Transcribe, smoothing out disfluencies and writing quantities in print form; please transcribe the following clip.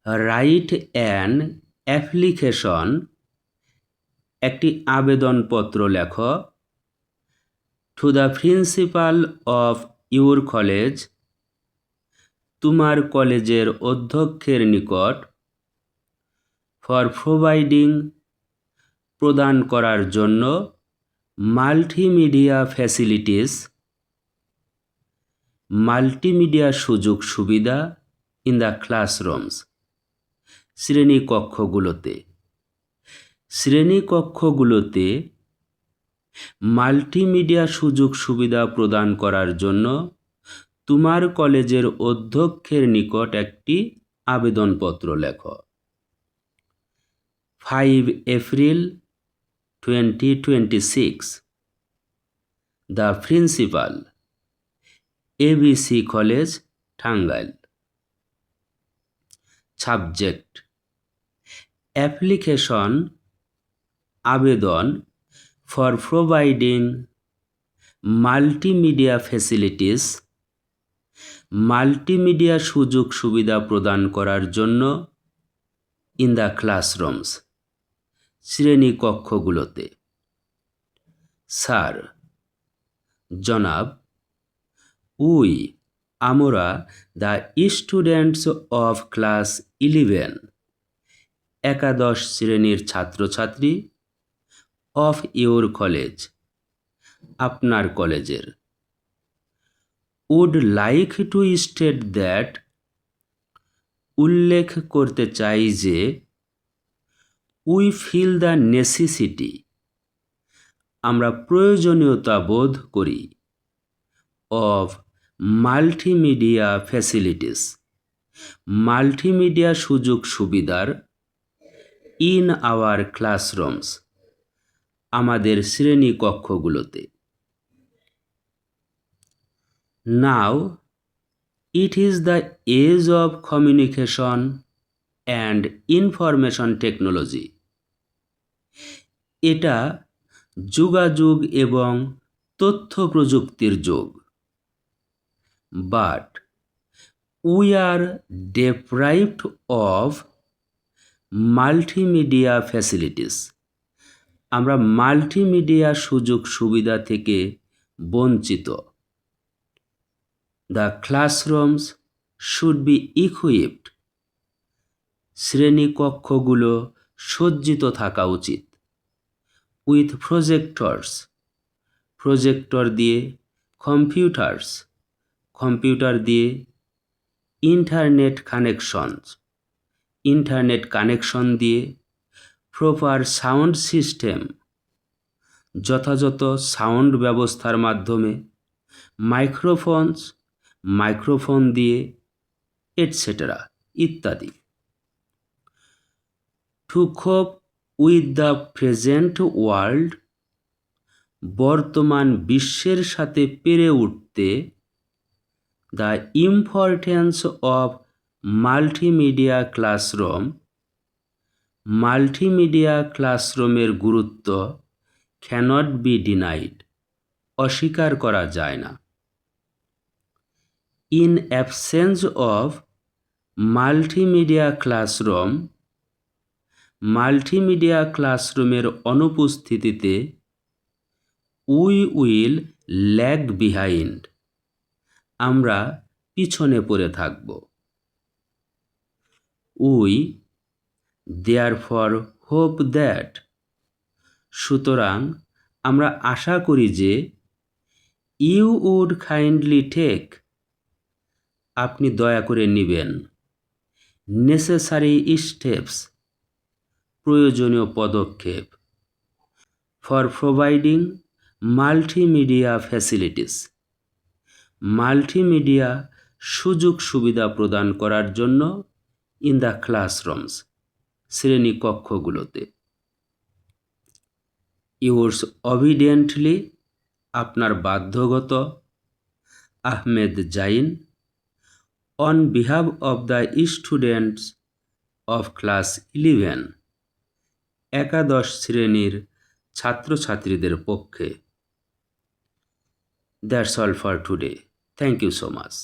Write an application, একটি আবেদনপত্র লেখো। To the principal of your college, তোমার কলেজের অধ্যক্ষের নিকট। ফর প্রোভাইডিং, প্রদান করার জন্য। মাল্টিমিডিয়া ফ্যাসিলিটিস, মাল্টিমিডিয়া সুযোগ সুবিধা। ইন দ্য ক্লাসরুমস, শ্রেণীকক্ষগুলোতে। শ্রেণীকক্ষগুলোতে মাল্টিমিডিয়া সুযোগ সুবিধা প্রদান করার জন্য তোমার কলেজের অধ্যক্ষের নিকট একটি আবেদনপত্র লেখো। 5 April 2026, the principal, ABC college, Tangail. Subject: application, আবেদন, for providing multimedia facilities, multimedia সুযোগ সুবিধা প্রদান করার জন্য। ইন দ্য ক্লাসরুমস, শ্রেণীকক্ষগুলোতে। স্যার, জনাব। উই, আমরা, দ্য স্টুডেন্টস অফ ক্লাস 11, একাদশ শ্রেণীর ছাত্রছাত্রী। অফ ইউর কলেজ, আপনার কলেজের। Would like to state that, উল্লেখ করতে চাই যে। উই ফিল দ্য নেসেসিটি, আমরা প্রয়োজনীয়তা বোধ করি। অফ মাল্টিমিডিয়া ফ্যাসিলিটিস, মাল্টিমিডিয়া সুযোগ সুবিধার। ইন আওয়ার ক্লাসরুমস, আমাদের শ্রেণীকক্ষগুলোতে। Now it is the age of communication and information technology, এটা যোগাযোগ এবং তথ্য প্রযুক্তির যুগ। But we are deprived of multimedia facilities, আমরা মাল্টিমিডিয়া সুযোগ সুবিধা থেকে বঞ্চিত। The classrooms should be equipped, শ্রেণীকক্ষগুলো সজ্জিত থাকা উচিত। উইথ প্রজেক্টরস, প্রজেক্টর দিয়ে। কম্পিউটারস, কম্পিউটার দিয়ে। ইন্টারনেট কানেকশনস, ইন্টারনেট কানেকশন দিয়ে। প্রপার সাউন্ড সিস্টেম, যথাযথ সাউন্ড ব্যবস্থার মাধ্যমে। মাইক্রোফোনস, মাইক্রোফোন দিয়ে, এটসেটেরা, ইত্যাদি। To cope with the present world, বর্তমান বিশ্বের সাথে পেরে উঠতে। The importance of multimedia classroom, multimedia ক্লাসরুমের গুরুত্ব। ক্যানট বি ডিনাইড, অস্বীকার করা যায় না। In absence of multimedia classroom, multimedia ক্লাসরুমের অনুপস্থিতিতে। উই উইল ল্যাগ বিহাইন্ড, আমরা পিছনে পড়ে থাকব। উই দেয়ারফর হোপ দ্যাট, সুতরাং আমরা আশা করি যে। ইউ উড কাইন্ডলি টেক, আপনি দয়া করে নেবেন। নেসেসারি স্টেপস, প্রয়োজনীয় পদক্ষেপ। For providing multimedia facilities, multimedia সুযোগ সুবিধা প্রদান করার জন্য। ইন দ্য ক্লাসরুমস, শ্রেণীকক্ষগুলোতে। ইউর্স অবিডিয়েন্টলি, আপনার বাধ্যগত। Ahmed Zain, on behalf of the students of class 11, একাদশ শ্রেণীর ছাত্রছাত্রীদের পক্ষে। That's all for today. Thank you so much.